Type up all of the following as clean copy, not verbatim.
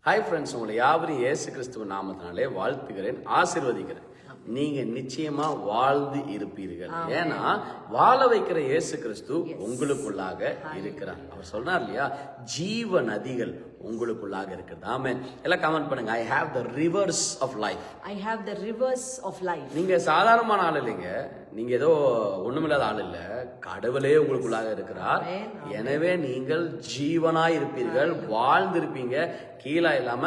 Hi friends, உங்களை யாவரையும் இயேசு கிறிஸ்துவ நாமத்தினாலே வாழ்த்துகிறேன், ஆசீர்வதிக்கிறேன். நீங்க நிச்சயமா வாழ்ந்து இருப்பீர்கள். ஏன்னா வாழ வைக்கிற இயேசு கிறிஸ்து உங்களுக்குள்ளாக இருக்கிறார். அவர் சொல்றார் இல்லையா, ஜீவ நதிகள் உங்களுக்குள்ளாக இருக்கிறது. ஆமென். எல்லாம் கமெண்ட் பண்ணுங்க. I have the rivers of life. I have the rivers of life. நீங்க சாதாரணமான ஆள் இல்லைங்க. நீங்க ஏதோ ஒண்ணுமில்லாத ஆள் இல்ல. கடவுளே உங்களுக்குள்ளாக இருக்கிறார். எனவே நீங்கள் ஜீவனாய் இருப்பீர்கள், வாழ்ந்திருப்பீங்க. கீழா இல்லாம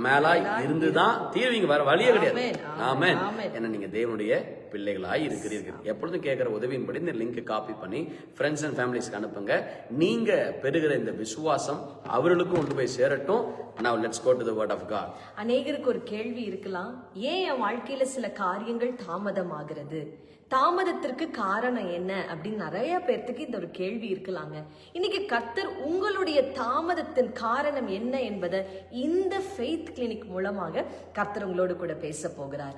மேலாய் இருந்துதான் தீர்வீங்க. வேற வழியே கிடையாது. ஆமென். ஏன்னா நீங்க தேவனுடைய பிள்ளைகளாய் இருக்கிறீர்கள். எப்பொழுதும் கேட்கிற உதவியின்படி இந்த லிங்க் காப்பி பண்ணி ஃப்ரெண்ட்ஸ் அண்ட் ஃபேமிலிஸ்க்கு அனுப்புங்க. நீங்க பெறுகிற இந்த விசுவாசம் அவர்களுக்கும் கொண்டு போய் சேரட்டும். Now let's go to the word of God. அநேகருக்கு ஒரு கேள்வி இருக்கலாம், ஏன் என் வாழ்க்கையில சில காரியங்கள் தாமதமாகிறது, தாமதத்திற்கு காரணம் என்ன அப்படின்னு நிறைய பேர்த்துக்கு இந்த ஒரு கேள்வி இருக்கலாங்க. இன்னைக்கு கர்த்தர் உங்களுடைய தாமதத்தின் காரணம் என்ன என்பதை இந்த ஃபெய்த் கிளினிக் மூலமாக கர்த்தர் உங்களோடு கூட பேச போகிறார்.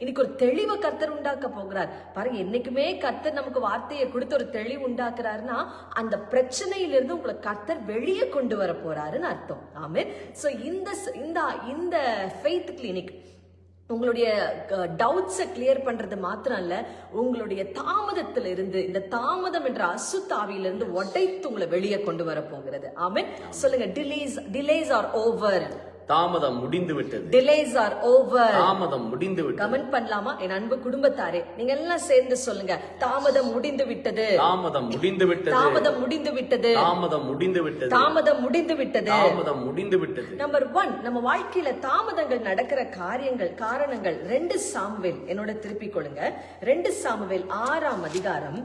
இன்னைக்கு ஒரு தெளிவை கர்த்தர் உண்டாக்க போகிறார். பாருங்க, என்னைக்குமே கர்த்தர் நமக்கு வார்த்தையை கொடுத்து ஒரு தெளிவு உண்டாக்குறாருன்னா அந்த பிரச்சனையிலிருந்து உங்களை கர்த்தர் வெளியே கொண்டு வர போறாருன்னு அர்த்தம். ஆமென். சோ இந்த ஃபெய்த் கிளினிக் உங்களுடைய டவுட்ஸை கிளியர் பண்றது மாத்திரம் இல்ல, உங்களுடைய தாமதத்துல இருந்து, இந்த தாமதம் என்ற அசுத்தாவியிலிருந்து உடைத்து உங்களை வெளியே கொண்டு வர போகிறது. ஆமென். சொல்லுங்க, டிலேஸ் ஆர் ஓவர். தாமதம் முடிந்து விட்டது. Delays are over. தாமதம் முடிந்து விட்டது. கமெண்ட் பண்ணலாமா? என் அன்பு குடும்பத்தாரே, நீங்க எல்லாம் சேர்ந்து சொல்லுங்க, தாமதம் முடிந்து விட்டது. தாமதம் முடிந்து விட்டது. தாமதம் முடிந்து விட்டது. தாமதம் முடிந்து விட்டது. தாமதம் முடிந்து விட்டது. தாமதம் முடிந்து விட்டது. நம்பர் 1, நம்ம வாழ்க்கையில தாமதங்கள் நடக்கிற காரணங்கள் 2 சாமுவேல், என்னோட திருப்பிக் கொள்ளுங்க. 2 சாமுவேல் 6ஆம் அதிகாரம்.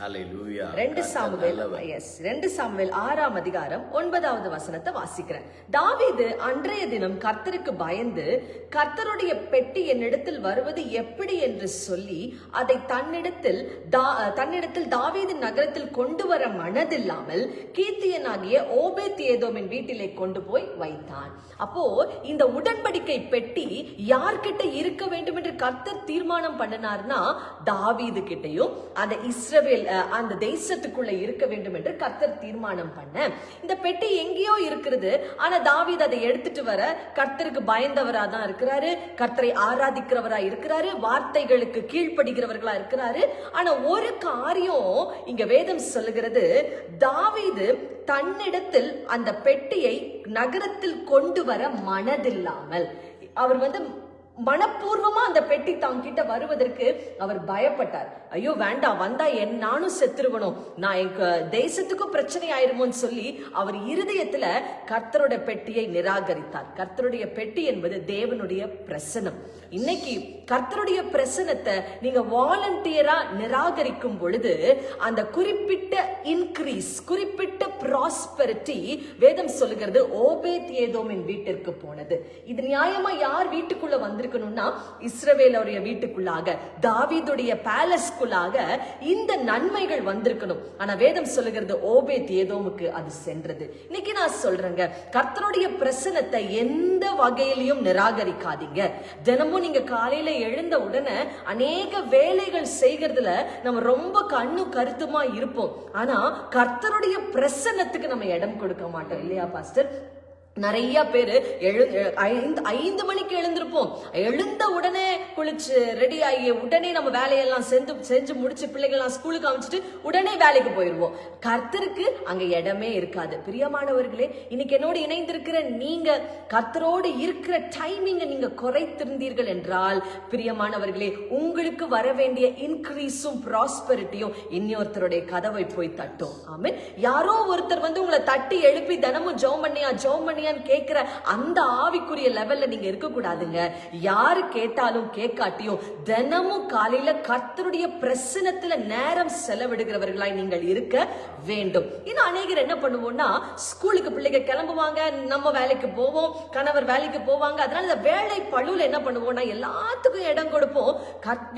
2 சாமுவேல் 6ஆம் அதிகாரம் 9வது வசனத்தை வாசிக்கிறேன். தாவீது அன்றைய தினம் கர்த்தருக்கு பயந்து, கர்த்தருடைய பெட்டி என்னிடத்தில் வருவது எப்படி என்று சொல்லி அதை தன்னிடத்தில் தாவீதின் நகரத்தில் கொண்டு வர மனதில்லாமல் கீத்தியனாகிய ஓபேத் ஏதோமின் வீட்டிலே கொண்டு போய் வைத்தான். அப்போ இந்த உடன்படிக்கை பெட்டி யார்கிட்ட இருக்க வேண்டும் என்று கர்த்தர் தீர்மானம் பண்ணினார்னா தாவீது கிட்டையும் அந்த இஸ்ரவேல் அந்த தேசத்துக்குள்ள இருக்க வேண்டும் என்று கர்த்தர் தீர்மானம் பண்ண, இந்த பெட்டி எங்கேயோ இருக்கிறது. ஆனா தாவீது அதை எடுத்துட்டு வர கர்த்தருக்கு பயந்தவரா தான் இருக்கிறாரு, கர்த்தரை ஆராதிக்கிறவரா இருக்கிறாரு, வார்த்தைகளுக்கு கீழ்ப்படுகிறவர்களா இருக்கிறாரு. ஆனா ஒரு காரியம் இங்க வேதம் சொல்லுகிறது, தாவீது தன்னிடத்தில் அந்த பெட்டியை நகரத்தில் கொண்டு வர மனதில்லாமல், அவர் மனப்பூர்வமா அந்த பெட்டி தாங்கிட்ட வருவதற்கு அவர் பயப்பட்டார். ஐயோ வேண்டாம், வந்தா நானும் செத்துருவனும், நான் எங்க தேசத்துக்கும் பிரச்சனை ஆயிருமோன்னு சொல்லி அவர் இருதயத்துல கர்த்தரோட பெட்டியை நிராகரித்தார். கர்த்தருடைய பெட்டி என்பது தேவனுடைய பிரசனம். இன்னைக்கு கர்த்தருடைய பிரசனத்தை நீங்க வாலண்டியரா நிராகரிக்கும் பொழுது அந்த குறிப்பிட்ட இன்கிரீஸ், குறிப்பிட்ட ப்ராஸ்பெரிட்டி வேதம் சொல்லுகிறது ஓபேத் ஏதோமின் வீட்டிற்கு போனது. இது நியாயமா யார் வீட்டுக்குள்ள வந்திருக்கணும்னா இஸ்ரவேலுடைய வீட்டுக்குள்ளாக, தாவீதுடைய பேலஸ்க்குள்ளாக இந்த நன்மைகள் வந்திருக்கணும். ஆனா வேதம் சொல்லுகிறது ஓபேத் ஏதோமுக்கு அது சென்றது. இன்னைக்கு நான் சொல்றேங்க, கர்த்தருடைய பிரசனத்தை எந்த வகையிலையும் நிராகரிக்காதீங்க. தினமும் நீங்க காலையில எழுந்த உடனே அநேக வேலைகள் செய்கிறதுல நம்ம ரொம்ப கண்ணு கருத்துமா இருப்போம். ஆனா கர்த்தருடைய பிரசன்னத்துக்கு நம்ம இடம் கொடுக்க மாட்டோம் இல்லையா பாஸ்டர்? நிறைய பேரு 5 மணிக்கு எழுந்திருப்போம். எழுந்த உடனே குளிச்சு ரெடி ஆகி உடனே நம்ம வேலையெல்லாம் செஞ்சு முடிச்சு பிள்ளைகள்லாம் ஸ்கூலுக்கு அமைச்சிட்டு உடனே வேலைக்கு போயிருவோம். கர்த்தருக்கு அங்க இடமே இருக்காது. பிரியமானவர்களே, இன்னைக்கு என்னோடு இணைந்திருக்கிற நீங்க கர்த்தரோடு இருக்கிற டைமிங்க நீங்க குறைத்திருந்தீர்கள் என்றால், பிரியமானவர்களே, உங்களுக்கு வர வேண்டிய இன்க்ரீஸும் ப்ராஸ்பெரிட்டியும் இன்னொருத்தருடைய கதவை போய் தட்டும். ஆமென். யாரோ ஒருத்தர் உங்களை தட்டி எழுப்பி தினமும் ஜெபம் பண்ணியா கேட்கிற அந்த ஆவிக்குரிய லெவல்ல நீங்க இருக்க கூடாதுங்க. யாரு கேட்டாலும் கேட்காட்டியும் தினமும் காலையில கர்த்தருடைய பிரசன்னத்துல நேரம் செலவிடுகிறவர்களாய் நீங்கள் இருக்க வேண்டும். இன்னும் அநேகர் என்ன பண்ணுவோம்னா, ஸ்கூலுக்கு பிள்ளைங்க கிளம்புவாங்க, நம்ம வேலைக்கு போவோம், கணவர் வேலைக்கு போவாங்க. அதனால இந்த வேலை பழுல என்ன பண்ணுவோம்னா எல்லாத்துக்கும் இடம் கொடுப்போம்.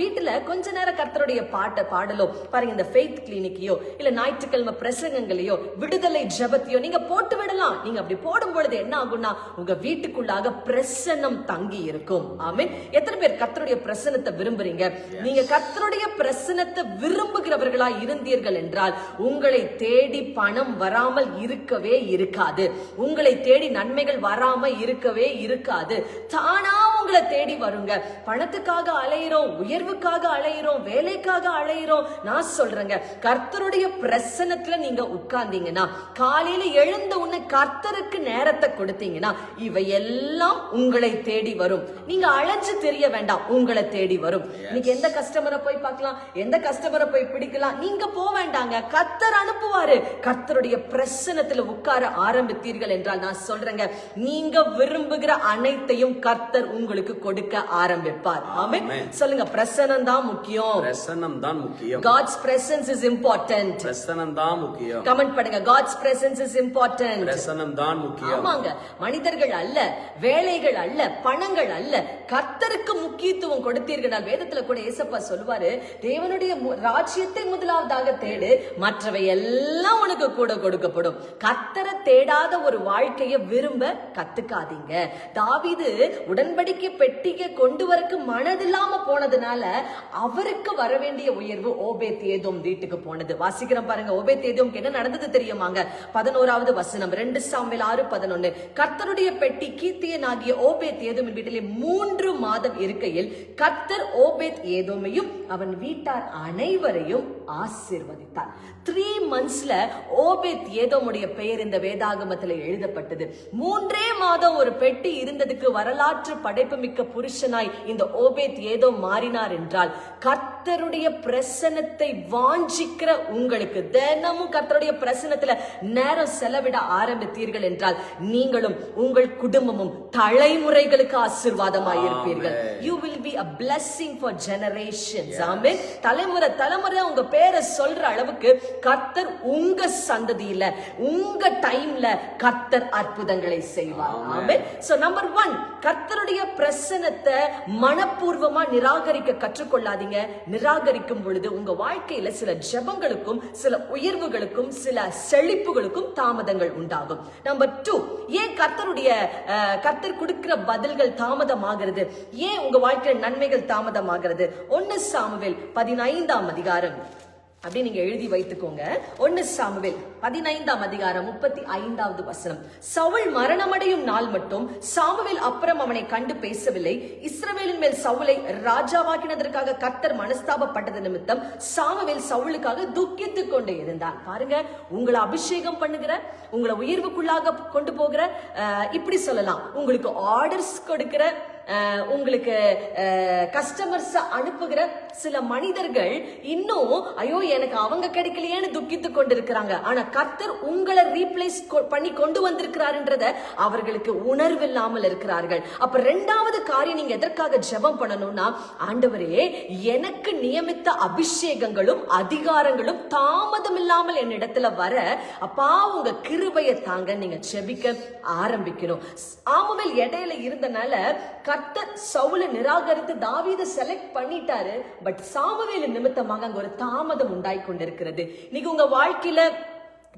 வீட்டுல கொஞ்ச நேரம் கர்த்தருடைய பாட்டை பாடலோ, பாருங்க இந்த ஃபெய்த் கிளினிக்கையோ இல்ல ஞாயிற்றுக்கிழமை பிரசங்கங்களையோ விடுதலை ஜெபத்தையோ நீங்க போட்டு விடலாம். நீங்க அப்படி போடும் பொழுது பொழுது என்ன ஆகும்னா உங்க வீட்டுக்குள்ளாக பிரசன்னம் தங்கி இருக்கும். ஆமென். எத்தனை பேர் கர்த்தருடைய பிரசன்னத்தை விரும்புறீங்க? நீங்க கர்த்தருடைய பிரசன்னத்தை விரும்புகிறவர்களா இருந்தீர்கள் என்றால் உங்களை தேடி பணம் வராமல் இருக்கவே இருக்காது. உங்களை தேடி நன்மைகள் வராம இருக்கவே இருக்காது. தானா உங்களை தேடி வருங்க. பணத்துக்காக அலையிறோம், உயர்வுக்காக அலையிறோம், வேலைக்காக அலையிறோம். நான் சொல்றேங்க, கர்த்தருடைய பிரசன்னத்துல நீங்க உட்கார்ந்தீங்கன்னா, காலையில எழுந்த உடனே கர்த்தருக்கு நேரத்தை கொடுத்தீங்கன்னா இவையெல்லாம் உங்களை தேடி வரும். நீங்க அலைஞ்சு தெரிய வேண்டாம், உங்களை தேடி வரும். இன்னைக்கு எந்த கஸ்டமரை போய் பார்க்கலாம், எந்த கஸ்டமரை போய் பிடிக்கலாம், நீங்க போக வேண்டாங்க, கர்த்தர் அனுப்புவாரு. கர்த்தருடைய பிரசன்னத்துல உட்கார ஆரம்பித்தீர்கள் என்றால் நான் சொல்றேங்க, நீங்க விரும்புகிற அனைத்தையும் கர்த்தர் உங்களுக்கு கொடுக்க ஆரம்பிப்பார். ஆமென். சொல்லுங்க, பிரசன்னம் தான் முக்கியம். பிரசன்னம் தான் முக்கியம். God's presence is important. பிரசன்னம் தான் முக்கியம். கமெண்ட் பண்ணுங்க, God's presence is important. பிரசன்னம் தான் முக்கியம். ஆமாங்க, மனிதர்கள் அல்ல, வேலைகள் அல்ல, பணங்கள் அல்ல, கர்த்தருக்கு முக்கியத்துவம் கொடுத்தீர்கள். வேதத்துல கூட ஏசப்பா சொல்வாரு, தேவனுடைய ராஜ்யத்தை முதலாவதாக தேடு, மற்றவை எல்லாம் உனக்கு கூட கொடுக்கப்படும். கர்த்தரை தேடாத ஒரு வாழ்க்கையை விரும்ப கத்துக்காதீங்க. தாவீது உடன்படிக்கை பெட்டியை கொண்டு வரக்கு மனதில்லாம போனதுனால அவருக்கு வர வேண்டிய உயர்வு ஓபேத் ஏதோம் வீட்டுக்கு போனது. வாசிக்கிறோம் பாருங்க, ஓபேத் ஏதோம் என்ன நடந்தது தெரியுமாங்க? 11வது வசனம், 2 சாமுவேல் 6:11. கர்த்தருடைய பெட்டி கீத்தியனாகிய ஓபேத் ஏதோமின் வீட்டிலே 3 மாதம் இருக்கையில் கர்த்தர் ஓபேத் ஏதோமையும் அவன் வீட்டார் அனைவரையும் ஆசீர்வதித்தார். 3 monthsல ஓபேத் ஏதோமுடைய பெயர் இந்த வேதாகமத்தில் எழுதப்பட்டது. 3 மாதம் ஒரு பெட்டி இருந்ததுக்கு வரலாற்று படைப்புமிக்க புருஷனாய் இந்த ஓபேத் ஏதோ மாறினார் என்றால், கர்த்தருடைய பிரசன்னத்தை வாஞ்சிக்கிற உங்களுக்கு, தினமும் கர்த்தருடைய பிரசன்னத்துல நேரம் செலவிட ஆரம்பித்தீர்கள் என்றால் நீங்களும் உங்கள் குடும்பமும் தலைமுறைகளுக்கு ஆசீர்வாதமாய் இருப்பீர்கள். You will be a blessing for generations. ஆமென். தலைமுறை தலைமுறை உங்க பேரை சொல்ற அளவுக்கு கர்த்தர் உங்க சந்ததியில, உங்க டைம்ல கர்த்தர் அற்புதங்களை செய்வார். ஆமென். சோ நம்பர் 1, கர்த்தருடைய பிரசன்னத்தை மனப்பூர்வமா நிராகரிக்க கற்றுக்கொள்ளாதீங்க. நிராகரிக்கும் பொழுது உங்க வாழ்க்கையில சில ஜெபங்களுக்கும் சில உயர்வுகளுக்கும் சில செழிப்புகளுக்கும் தாமதங்கள் உண்டாகும். நம்பர் 2, ஏன் கர்த்தர் கொடுக்கிற பதில்கள் தாமதமாகிறது? ஏன் உங்க வாழ்க்கையில் நன்மைகள் தாமதமாகிறது? 1 சாமுவேல் 15ஆம் அதிகாரம் அப்படி நீங்க எழுதி வைத்துக்கோங்க. 1 சாமுவேல் 15ஆம் அதிகாரம் 35வது வசனம். சவுல் மரணமடையும் நாள் மட்டும் சாமுவேல் அப்புறம் அவனை கண்டு பேசவில்லை. இஸ்ரவேலின் மேல் சவுலை ராஜாவாக்கினதற்காக கர்த்தர் மனஸ்தாபப்பட்டது நிமித்தம் சாமுவேல் சவுலுக்காக துக்கித்துக் கொண்டே இருந்தான். பாருங்க, உங்களை அபிஷேகம் பண்ணுகிற, உங்களை உயர்வுக்குள்ளாக கொண்டு போகிற, இப்படி சொல்லலாம், உங்களுக்கு ஆர்டர்ஸ் கொடுக்கிற, உங்களுக்கு கஸ்டமர்ஸ் அனுப்புகிற சில மனிதர்கள் இன்னும் ஐயோ எனக்கு அவங்க கிடைக்கலையேன்னு துக்கித்து கொண்டிருக்கிறாங்க. ஆனா கர்த்தர் உங்களை ரீப்ளேஸ் பண்ணி கொண்டு வந்திருக்கிறார்ன்றத அவர்களுக்கு உணர்வில்லாமல் இருக்கிறார்கள். அப்ப 2வது காரியம் நீங்க எதற்காக ஜெபம் பண்ணணும்னா, ஆண்டவரே எனக்கு நியமித்த அபிஷேகங்களும் அதிகாரங்களும் தாமதம் இல்லாமல் என்னிடத்துல வர அப்பா உங்க கிருபையை தாங்க நீங்க ஜெபிக்க ஆரம்பிக்கணும். சாமுவேல் இடையில இருந்தனால கர்த்தர் சவுலை நிராகரித்து தாவீதை செலக்ட் பண்ணிட்டாரு. பட் சாமுவேல் நிமித்தமாக அங்க ஒரு தாமதம் உண்டாய் கொண்டிருக்கிறது. இன்னைக்கு உங்க வாழ்க்கையில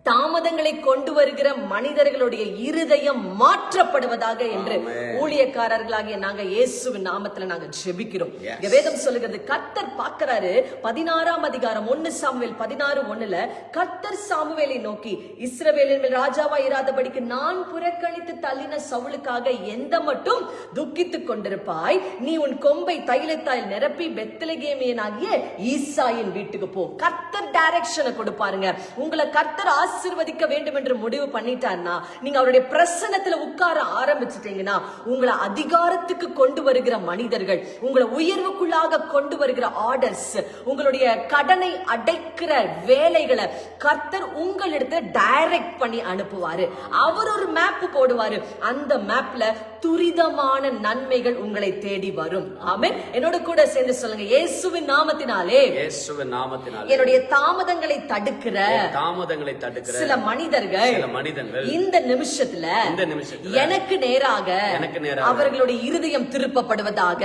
தாமதங்களை கொண்டு வருகிற மனிதர்களுடைய இருதயம் மாற்றப்படுவதாக என்று ஊழியக்காரர்களாகிய நாங்க இயேசுவின் நாமத்துல நாங்க ஜெபிக்கிறோம். வேதம் சொல்லுகிறது, கர்த்தர் பார்க்கிறாரு. 16ஆம் அதிகாரம் 1 சாமுவேல் 16:1 கர்த்தர் சாமுவேலை நோக்கி, இஸ்ரவேலின் மேல் ராஜாவா இராதபடிக்கு நான் புறக்கணித்து தள்ளின சவுலுக்காக எந்த மட்டும் துக்கித்துக் கொண்டிருப்பாய்? நீ உன் கொம்பை தைலத்தால் நிரப்பி பெத்லகேமியனாகிய ஈசாயின் வீட்டுக்கு போ. கர்த்தர் டைரக்ஷனை கொடுப்பாருங்க. உங்களை கர்த்தர் ஆசீர்வதிக்க வேண்டும் என்று முடிவு பண்ணிட்டார்னா, நீங்க அவருடைய பிரசன்னத்துல உட்கார ஆரம்பிச்சிட்டீங்கன்னா, உங்களை அதிகாரத்துக்கு கொண்டு வருகிற மனிதர்கள், உங்களை உயர்வுக்குள்ளாக கொண்டு வருகிற ஆர்டர்ஸ், உங்களுடைய கடனை அடைக்கிற வேலைகளை கர்த்தர் உங்களிடத்தை டைரக்ட் பண்ணி அனுப்புவாரு. அவர் ஒரு மேப் போடுவாரு. அந்த மேப்ல துரிதமான நன்மைகள் உங்களை தேடி வரும். ஆமென். என்னோட கூட சேர்ந்து சொல்லுங்க, இயேசுவின் நாமத்தினாலே, இயேசுவின் நாமத்தினாலே என்னுடைய தாமதங்களை தடுக்கிற சில மனிதர்கள் இந்த நிமிஷத்துல எனக்கு நேராக அவர்களுடைய இருதயம் திருப்பப்படுவதாக,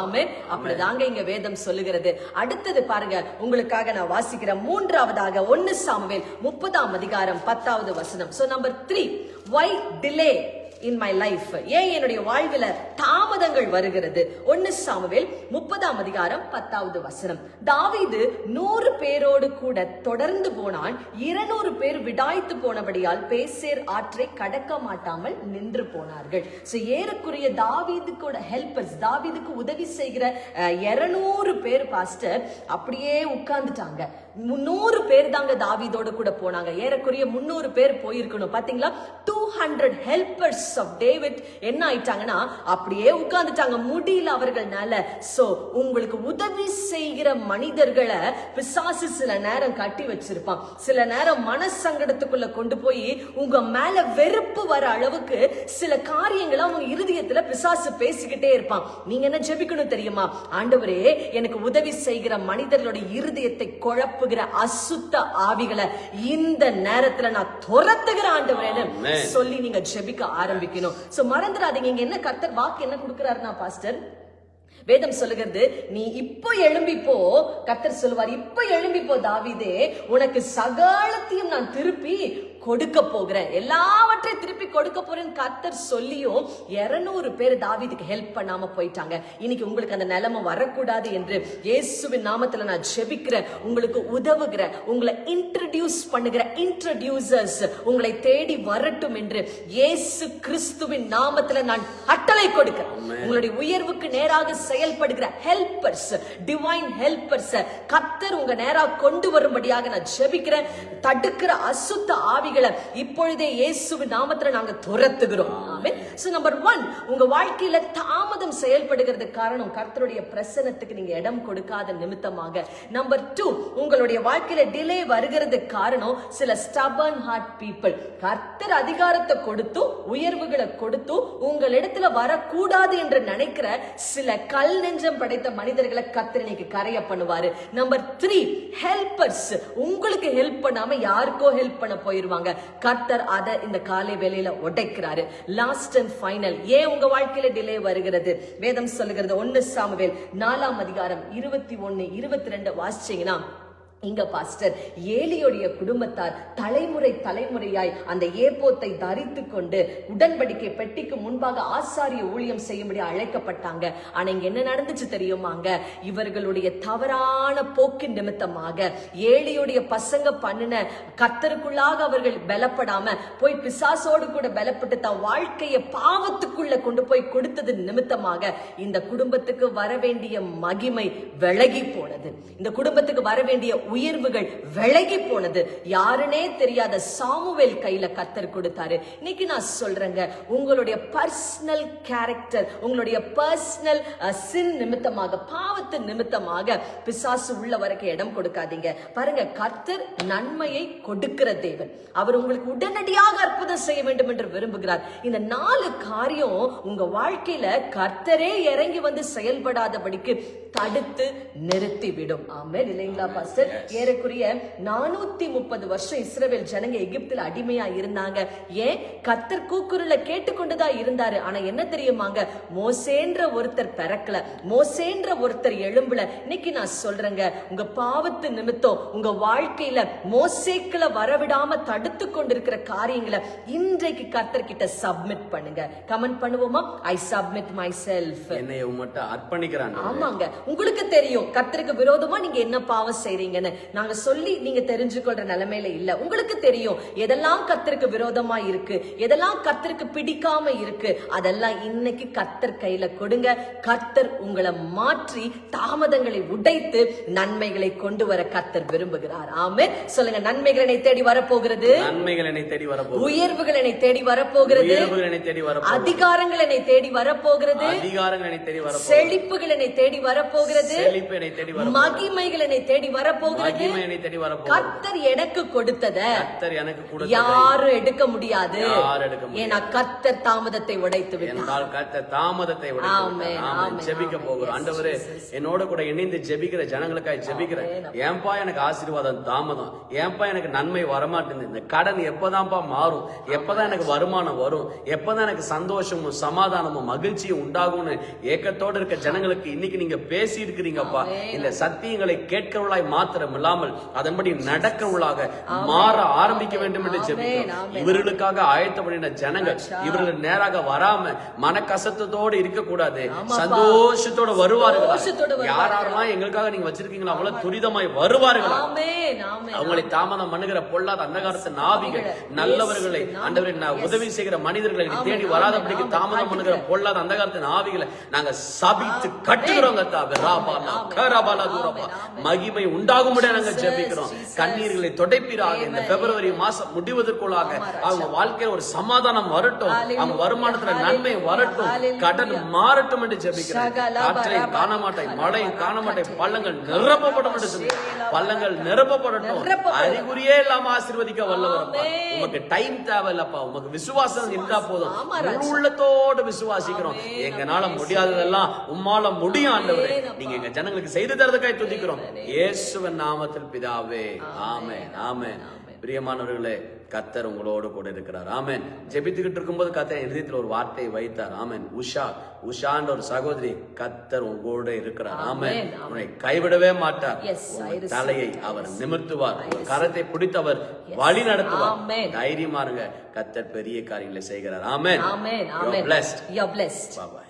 ஆமென். அப்படிதாங்க இங்க வேதம் சொல்லுகிறது. அடுத்தது பாருங்க, உங்களுக்காக நான் வாசிக்கிறேன். மூன்றாவதாக 1 சாமுவேல் 30ஆம் அதிகாரம் 10வது வசனம். So number 3, why delay in my life? ஏன் என்னுடைய வாழ்வில தாமதங்கள் வருகிறது? 1 சாமுவேல் 30ஆம் அதிகாரம் 10வது வசனம். தாவீது 100 பேரோடு கூட தொடர்ந்து போனான். 200 பேர் விடாய்த்து போனபடியால் பேசேர் ஆற்றை கடக்க மாட்டாமல் நின்று போனார்கள். சோ ஏறக்குறைய தாவீதுக்கு ஹெல்பர்ஸ், தாவீதுக்கு உதவி செய்கிற 200 பேர் பாஸ்டர் அப்படியே உட்கார்ந்துட்டாங்க. 300 பேர் தாங்க தாவீதோட கூட போனாங்க. ஏறக்குறைய 300 பேர் போயிருக்கணும். பாத்தீங்களா? 200 ஹெல்பர்ஸ் ஆஃப் டேவிட் என்ன ஆயிட்டாங்கன்னா அப்படியே உட்கார்ந்துட்டாங்க, முடியல அவர்கள்னால. சோ உங்களுக்கு உதவி செய்கிற மனிதர்களை பிசாசு சில நேரம் கட்டி வச்சிருப்பான். சில நேரம் மனசங்கடத்துக்குள்ள கொண்டு போய் உங்க மேல வெறுப்பு வர அளவுக்கு சில காரியங்களை அவங்க இருதயத்துல பிசாசு பேசிக்கிட்டே இருப்பான். நீங்க என்ன ஜெபிக்கணும் தெரியுமா? ஆண்டவரே, எனக்கு உதவி செய்கிற மனிதர்களோட இருதயத்தை குழப்புகிற அசுத்த ஆவிகளை இந்த நேரத்துல நான் துரத்துகிற ஆண்டவரேன்னு சொல்லி நீங்க ஜெபிக்க ஆரம்பிக்கணும். சோ மறந்துடாதீங்க, இங்க என்ன கர்த்தர் வாக்கு என்ன கொடுக்கிறாருன்னா பாஸ்டர், வேதம் சொல்லுகிறது, நீ இப்போ எழும்பிப்போ, கர்த்தர் சொல்லுவார், இப்ப எழும்பிப்போ தாவீதே, உனக்கு சகலத்தையும் நான் திருப்பி கொடுக்க போகிறேன், எல்லாவற்றையும் திருப்பி கொடுக்க போறேன் கர்த்தர் சொல்லியும் 200 பேர் தாவீதுக்கு ஹெல்ப் பண்ணாம போயிட்டாங்க. இன்னைக்கு உங்களுக்கு அந்த நிலைமை வரக்கூடாது என்று இயேசுவின் நாமத்துல நான் ஜெபிக்கிறேன். உங்களுக்கு உதவுகிற, உங்களை இன்ட்ரோடியூஸ் பண்ணுகிற இன்ட்ரோடியூசர்ஸ் உங்களை தேடி வரட்டும் என்று இயேசு கிறிஸ்துவின் நாமத்துல நான் கட்டளை கொடுக்கிறேன். உங்களுடைய உயர்வுக்கு நேராக செயல்படுகிற ஹெல்பர்ஸ், டிவைன் ஹெல்பர்ஸ் கர்த்தர் உங்க நேராக கொண்டு வரும்படியாக நான் ஜெபிக்கிறேன். தடுக்கிற அசுத்த ஆவிகளை இப்பொழுதே இயேசுவின் நாமத்துல நாங்க துரத்துகிறோம். ஆமென். சோ நம்பர் 1, உங்க வாழ்க்கையில தாமதம் செயல்படுகிறதுக்கு காரணம் கர்த்தருடைய பிரசன்னத்துக்கு நீங்க இடம் கொடுக்காத நிமித்தமாக. நம்பர் 2, உங்களுடைய வாழ்க்கையில டிலே வருகிறதுக்கு காரணம் சில ஸ்டபர்ன் ஹார்ட் பீப்பிள். கர்த்தர் அதிகாரத்தை கொடுத்து உயர்வுகளை கொடுத்து உங்களிடத்துல வரக்கூடாது என்று நினைக்கிற சில கல் நெஞ்சம் படைத்த மனிதர்களை கர்த்தர் இன்னைக்கு கரைய பண்ணுவாரு. நம்பர் 3, ஹெல்பர்ஸ் உங்களுக்கு ஹெல்ப் பண்ணாம யாருக்கோ ஹெல்ப் பண்ண போயிருவாங்க. கர்த்தர் அதை இந்த காலை வேளையில உடைக்கிறாரு. லாஸ்ட் அண்ட் ஃபைனல், ஏன் உங்க வாழ்க்கையில டிலே வருகிறது? வேதம் சொல்லுகிறது 1 சாமுவேல் 4ஆம் அதிகாரம் 21, 22 வாசிச்சீங்கன்னா, இங்க பாஸ்டர் ஏலியோடைய குடும்பத்தார் தலைமுறையாய் அந்த ஏபோத்தை தரித்து கொண்டு உடன்படிக்கை பெட்டிக்கு முன்பாக ஆசாரிய ஊழியம் செய்யும்படி அழைக்கப்பட்டாங்க. ஆனா இங்க என்ன நடந்துச்சு தெரியுமாங்க? இவர்களுடைய தவறான போக்கின் நிமித்தமாக ஏலியோடைய பசங்க பண்ணின கர்த்தருக்குள்ளாக அவர்கள் பலப்படாம போய் பிசாசோடு கூட பலப்பட்டு தன் வாழ்க்கையை பாவத்துக்குள்ள கொண்டு போய் கொடுத்தது நிமித்தமாக இந்த குடும்பத்துக்கு வர வேண்டிய மகிமை விலகி போனது. இந்த குடும்பத்துக்கு வர வேண்டிய உயர்வுகள் விலகி போனது. யாருனே தெரியாத சாமுவேல் கையில கர்த்தர் கொடுத்தாரு. இன்னைக்கு நான் சொல்றேங்க, உங்களுடைய பர்சனல் கேரக்டர், உங்களுடைய பர்சனல் சின் நிமித்தமாக, பாவத்து நிமித்தமாக பிசாசு உள்ள வரைக்கும் இடம் கொடுக்காதீங்க. பாருங்க, கர்த்தர் நன்மையை கொடுக்கிற தேவன். அவர் உங்களுக்கு உடனடியாக அற்புதம் செய்ய வேண்டும் என்று விரும்புகிறார். இந்த 4 காரியம் உங்க வாழ்க்கையில கர்த்தரே இறங்கி வந்து செயல்படாதபடிக்கு தடுத்து நிறுத்திவிடும். ஆமென். இல்லைங்களா பாஸ்டர்? ஏறக்குறைய 430 வருஷம் இஸ்ரவேல் ஜனங்க எகிப்தில் அடிமையா இருந்தாங்க. ஏன்? கர்த்தர் கூக்குரலை கேட்டுக்கொண்டுதான் இருந்தாரு. ஆனா என்ன தெரியுமாங்க? மோசேன்ற ஒருத்தர் பிறக்கல, மோசேன்ற ஒருத்தர் எழும்புல. இன்னைக்கு நான் சொல்றேங்க, உங்க பாவத்து நிமித்தம் உங்க வாழ்க்கையில மோசேக்களை வரவிடாம தடுத்து கொண்டிருக்கிற காரியங்களை இன்றைக்கு கர்த்தர் கிட்ட சப்மிட் பண்ணுங்க. கமெண்ட் பண்ணுவோமா? ஐ சப்மிட் மை செல்ஃப். என்னை உம்மட்ட அர்ப்பணிக்கிறேன். ஆமாங்க, உங்களுக்கு தெரியும் கர்த்தருக்கு விரோதமா நீங்க என்ன பாவம் செய்றீங்கன்னு. நாங்க சொல்லி நீங்க தெரிஞ்சுக்கொள்ற நிலைமையில இல்ல. உங்களுக்கு தெரியும் எதெல்லாம் கர்த்தருக்கு விரோதமா இருக்கு, எதெல்லாம் கர்த்தருக்கு பிடிக்காம இருக்கு. அதெல்லாம் இன்னைக்கு கர்த்தர் கையில கொடுங்க. கர்த்தர் உங்களை மாற்றி தாமதங்களை உடைத்து நன்மைகளை கொண்டு வர கர்த்தர் விரும்புகிறார். ஆமென். சொல்லுங்க, நன்மைகள் என்னை தேடி வரப்போகிறது, நன்மைகள் என்னை தேடி வரப்போகிறது, உயர்வுகள் என்னை தேடி வரப்போகிறது, உயர்வுகள் என்னை தேடி வரப்போகிறது, அதிகாரங்கள் என்னை தேடி வரப்போகிறது, அதிகாரங்கள் என்னை தேடி வரப்போகிறது, செழிப்புகள் என்னை தேடி வரப்போகிறது, வரப்போகிறது. செழிப்பு என்னை தேடி வரப்போகிறது. மகிமைகள் என்னை தேடி வரப்போகிறது. மகிமை என்னை தேடி வரப்போகிறது. கர்த்தர் எனக்கு கொடுத்தத கர்த்தர் எனக்கு கொடுத்ததை யாரும் எடுக்க முடியாது. யாரும் எடுக்க முடியாது. ஏன்னா கர்த்தர் தாமதத்தை உடைத்து விட்டார். என்றால் கர்த்தர் தாமதத்தை உடைத்து ஆமென், விட்டார். ஆமென். ஆமென், ஜெபிக்க ஆமென். போகிறோம். ஆண்டவரே, என்னோட கூட இணைந்து ஜெபிக்கிற ஜனங்களுக்காக ஜெபிக்கிறேன். ஏன்பா எனக்கு ஆசீர்வாதம் தாமதம், ஏன்பா எனக்கு நன்மை வரமாட்டேங்குது, இந்த கடன் எப்பதான்ப்பா மாறும், எப்பதான் எனக்கு வருமானம் வரும், எப்பதான் எனக்கு சந்தோஷமும் சமாதானமும் மகிழ்ச்சியும் உண்டாகும்னு ஏக்கத்தோடு இருக்க ஜனங்களுக்கு இன்னைக்கு நீங்க பேசி இருக்கிறீங்கப்பா. இந்த சத்தியங்களை கேட்கிறவர்களாய் மாத்திரம் இல்லாமல் அதன்படி நடக்கிறவர்களாக மாற ஆரம்பிக்க வேண்டும் என்று ஜெபிக்கிறோம். இவர்களுக்காக ஆயத்தப்படின ஜனங்கள் இவர்கள் நேராக வராம மனக்கசத்தோடு இருக்க கூடாது, சந்தோஷத்தோட வருவார்களா. யாரெல்லாம் எங்களுக்காக நீங்க வச்சிருக்கீங்களோ அவங்கள துரிதமாய் வருவார்களா. அவங்களை தாமதம் பண்ணுகிற பொல்லாத அந்தகாரத்தின் ஆவிகள் நல்லவர்களை ஆண்டவரே உதவி செய்கிற மனிதர்களை தேடி வராதபடிக்கு தாமதம் பண்ணுகிற பொல்லாத அந்தகாரத்தின் ஆவிகளை நாங்க சபித்து கட்டுகிறோம். மகிமை உண்டாகும்படி நாங்க ஜெபிக்கிறோம். கண்ணீர்களை தொடைப்பீராக. இந்த பிப்ரவரி மாசம் முடிவதற்குள்ளாக அவங்க வாழ்க்கையில ஒரு சமாதானம் வரட்டும், அவங்க வருமானத்துல நன்மை வரட்டும், கடன் மாறட்டும் என்று ஜெபிக்கிறேன். காற்றையும் காண மாட்டேன், மழையும் காண மாட்டேன், பள்ளங்கள் நிரப்பப்படும் என்று சொல்லி பள்ளங்கள் நிரப்பப்படட்டும். அறிகுறியே இல்லாம ஆசீர்வதிக்க வல்லவரப்பா. உமக்கு டைம் தேவையில்லப்பா, உமக்கு விசுவாசம் இருந்தா போதும். உள்ளத்தோடு விசுவாசிக்கிறோம். எங்கனால முடியாததெல்லாம் உம்மால முடியும் ஆண்டவரே. நீங்க எங்க ஜனங்களுக்கு செய்து தரதுக்காய் துதிக்கிறோம். இயேசுவின் நாமத்தில் பிதாவே, ஆமென், ஆமென். பிரியமானவர்களே, கர்த்தர் உங்களோடு கூட இருக்கிறார். ஆமென். ஜெபித்துக்கிட்டு இருக்கும்போது கர்த்தர் என் இதயத்தில் ஒரு வார்த்தையை வைத்தார். ஆமென். உஷான்ற ஒரு சகோதரி, கர்த்தர் உங்களோட இருக்கிறார். ஆமென். உன்னை கைவிடவே மாட்டார். தலையை அவர் நிமிர்த்துவார், கரத்தை பிடித்தவர் வழி நடத்துவார். தைரியமா இருங்க, கர்த்தர் பெரிய காரியங்களை செய்கிறார். ஆமென். Amen. Amen. You're blessed. You're blessed. Bye bye.